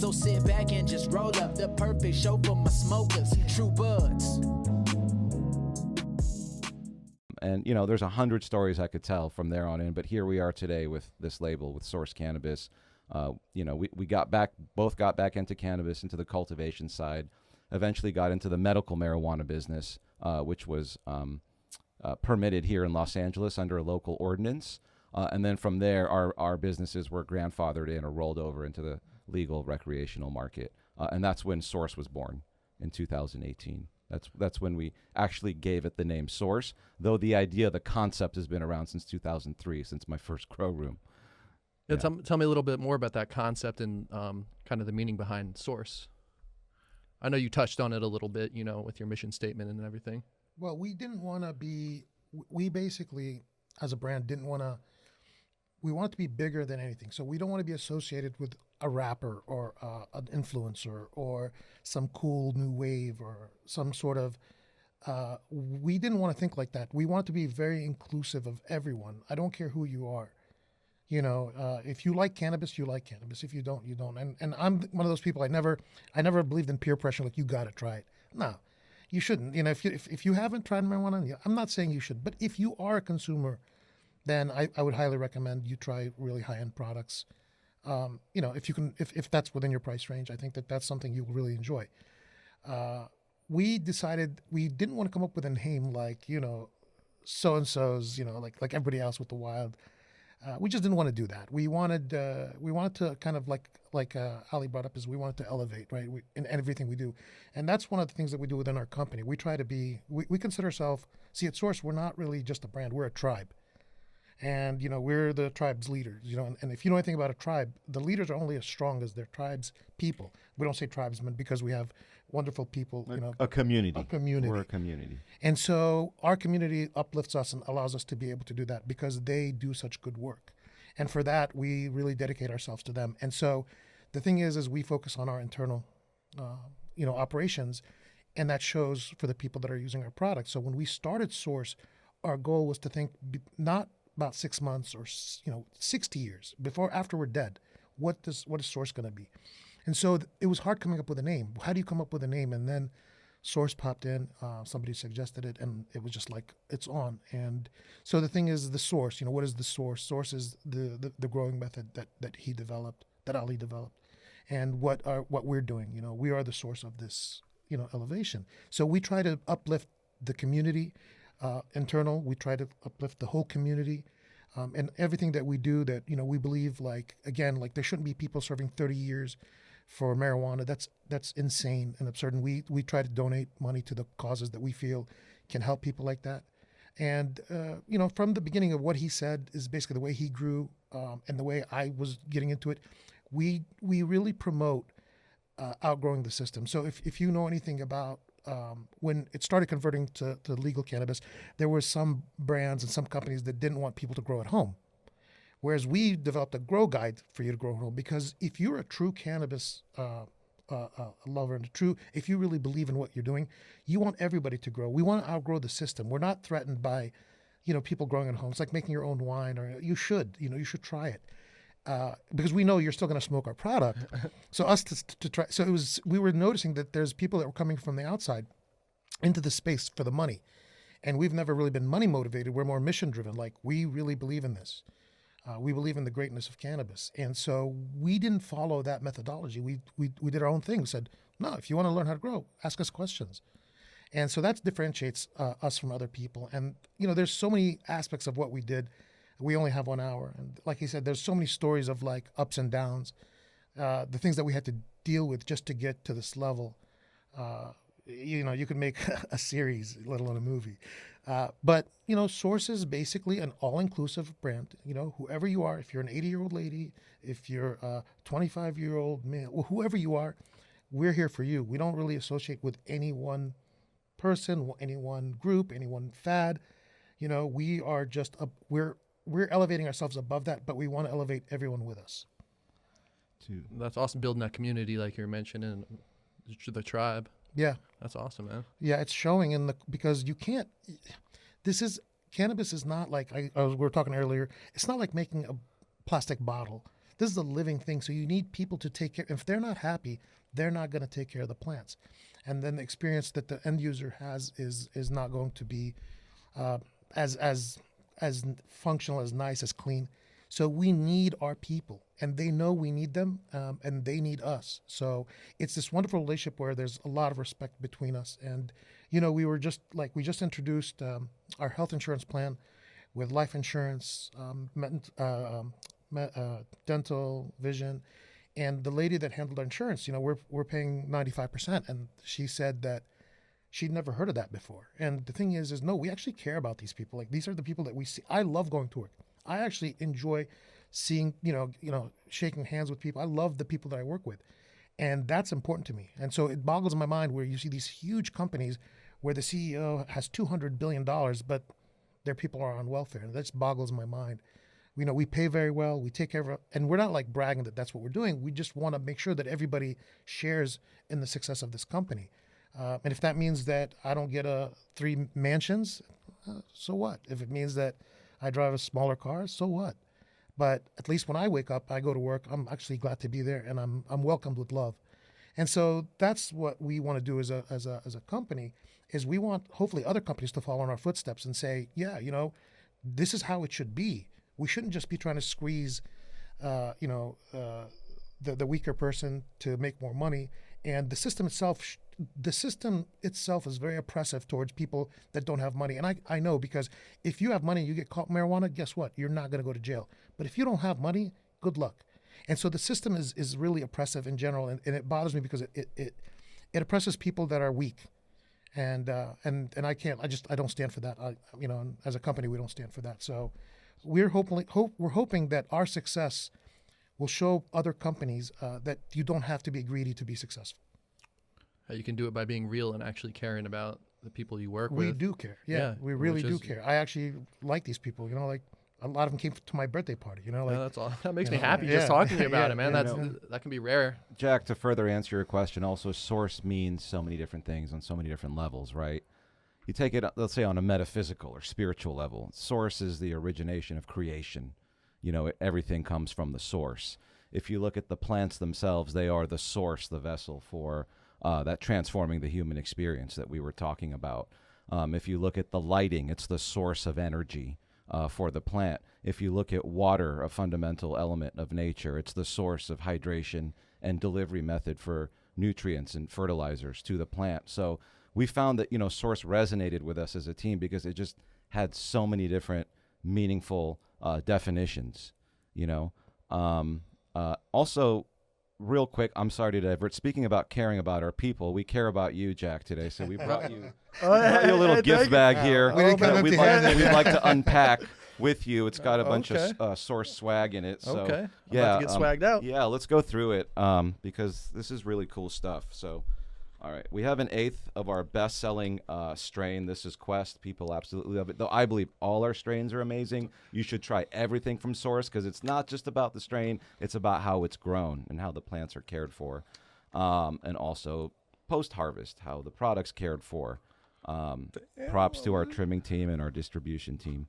So sit back and just roll up the perfect show for my smokers, true buds. And, you know, there's 100 stories I could tell from there on in, but here we are today with this label, with Source Cannabis. You know, we both got back into cannabis, into the cultivation side, eventually got into the medical marijuana business, which was permitted here in Los Angeles under a local ordinance. And then from there, our businesses were grandfathered in or rolled over into the legal recreational market. And that's when Source was born in 2018. That's when we actually gave it the name Source, though the idea, the concept has been around since 2003, since my first grow room. Yeah. Tell me a little bit more about that concept and kind of the meaning behind Source. I know you touched on it a little bit, you know, with your mission statement and everything. Well, we didn't want to be, we basically, as a brand, we want it to be bigger than anything. So we don't want to be associated with a rapper or an influencer or some cool new wave or some sort of, we didn't want to think like that. We want to be very inclusive of everyone. I don't care who you are. You know, if you like cannabis, you like cannabis. If you don't, you don't. And I'm one of those people, I never believed in peer pressure, like you got to try it. No, you shouldn't. You know, if you haven't tried marijuana, I'm not saying you should, but if you are a consumer, then I would highly recommend you try really high-end products. You know, if that's within your price range, I think that's something you'll really enjoy. We decided we didn't want to come up with a name like, you know, so-and-so's, you know, like everybody else with the wild. We just didn't want to do that. We wanted to kind of like Ali brought up, is we wanted to elevate, right, in everything we do. And that's one of the things that we do within our company. We try to be, we consider ourselves, see, at Source, we're not really just a brand, we're a tribe. And, you know, we're the tribe's leaders, you know, and if you know anything about a tribe, the leaders are only as strong as their tribe's people. We don't say tribesmen because we have wonderful people, you know. A community. A community. We're a community. And so our community uplifts us and allows us to be able to do that because they do such good work. And for that, we really dedicate ourselves to them. And so the thing is we focus on our internal, you know, operations, and that shows for the people that are using our products. So when we started Source, our goal was to think not about 6 months or, you know, 60 years after we're dead. What is Source going to be? And so it was hard coming up with a name. How do you come up with a name? And then Source popped in. Somebody suggested it, and it was just like, it's on. And so the thing is, the Source. You know, what is the Source? Source is the growing method that he developed, that Ali developed, and what we're doing. You know, we are the source of this, you know, elevation. So we try to uplift the community. Internal, we try to uplift the whole community, and everything that we do that, you know, we believe, like, again, like there shouldn't be people serving 30 years for marijuana. That's insane and absurd. And we try to donate money to the causes that we feel can help people like that. And, you know, from the beginning of what he said is basically the way he grew and the way I was getting into it, we really promote outgrowing the system. So if you know anything about when it started converting to legal cannabis, there were some brands and some companies that didn't want people to grow at home. Whereas we developed a grow guide for you to grow at home, because if you're a true cannabis lover and if you really believe in what you're doing, you want everybody to grow. We want to outgrow the system. We're not threatened by, you know, people growing at home. It's like making your own wine, or you should try it. Because we know you're still going to smoke our product. So us to try. So we were noticing that there's people that were coming from the outside into the space for the money. And we've never really been money motivated. We're more mission driven. Like, we really believe in this. We believe in the greatness of cannabis. And so we didn't follow that methodology. We did our own thing. We said, no, if you want to learn how to grow, ask us questions. And so that differentiates us from other people. And, you know, there's so many aspects of what we did. We only have 1 hour. And like he said, there's so many stories of like ups and downs, the things that we had to deal with just to get to this level. You know, you could make a series, let alone a movie. But, you know, Source is basically an all-inclusive brand. You know, whoever you are, if you're an 80-year-old lady, if you're a 25-year-old male, well, whoever you are, we're here for you. We don't really associate with any one person, any one group, any one fad. You know, we are just, we're elevating ourselves above that, but we want to elevate everyone with us. That's awesome, building that community like you're mentioning, the tribe. Yeah. That's awesome, man. Yeah, it's showing because you can't, cannabis is not like, we were talking earlier, it's not like making a plastic bottle. This is a living thing. So you need people to take care. If they're not happy, they're not going to take care of the plants. And then the experience that the end user has is not going to be as functional, as nice, as clean. So we need our people, and they know we need them, and they need us. So it's this wonderful relationship where there's a lot of respect between us. And we just introduced our health insurance plan with life insurance, dental, vision, and the lady that handled our insurance, we're paying 95%, and she said that she'd never heard of that before. And the thing is no, we actually care about these people. Like, these are the people that we see. I love going to work. I actually enjoy seeing, shaking hands with people. I love the people that I work with, and that's important to me. And so it boggles my mind where you see these huge companies where the CEO has $200 billion, but their people are on welfare. And that just boggles my mind. We pay very well. We take care of, and we're not like bragging that that's what we're doing. We just want to make sure that everybody shares in the success of this company. And if that means that I don't get 3 mansions, so what? If it means that I drive a smaller car, so what? But at least when I wake up, I go to work, I'm actually glad to be there, and I'm welcomed with love. And so that's what we want to do as a company, is we want hopefully other companies to follow in our footsteps and say, yeah, this is how it should be. We shouldn't just be trying to squeeze, the weaker person to make more money. And the system itself is very oppressive towards people that don't have money. And I know, because if you have money and you get caught marijuana, guess what? You're not going to go to jail. But if you don't have money, good luck. And so the system is really oppressive in general, and it bothers me because it oppresses people that are weak. And I don't stand for that. As a company, we don't stand for that. So we're hoping that our success will show other companies that you don't have to be greedy to be successful. You can do it by being real and actually caring about the people you work with. We do care. Yeah, we really do care. I actually like these people. Like a lot of them came to my birthday party. That's all. That makes me happy just talking to you about it, man. That can be rare. Jack, to further answer your question, also Source means so many different things on so many different levels, right? You take it, let's say, on a metaphysical or spiritual level. Source is the origination of creation. Everything comes from the source. If you look at the plants themselves, they are the source, the vessel for that transforming the human experience that we were talking about. If you look at the lighting, it's the source of energy for the plant. If you look at water, a fundamental element of nature, it's the source of hydration and delivery method for nutrients and fertilizers to the plant. So we found that, Source resonated with us as a team because it just had so many different meaningful definitions, Also, real quick, I'm sorry to divert. Speaking about caring about our people, we care about you, Jack, today. So we brought you, a little gift bag here that we'd like to unpack with you. It's got a bunch of Source swag in it. So, okay. Yeah, about to get swagged out. Yeah, let's go through it because this is really cool stuff. So, all right, we have an 1/8 of our best-selling strain. This is Quest. People absolutely love it. Though I believe all our strains are amazing. You should try everything from Source because it's not just about the strain. It's about how it's grown and how the plants are cared for. And also post-harvest, how the product's cared for. Props to our trimming team and our distribution team.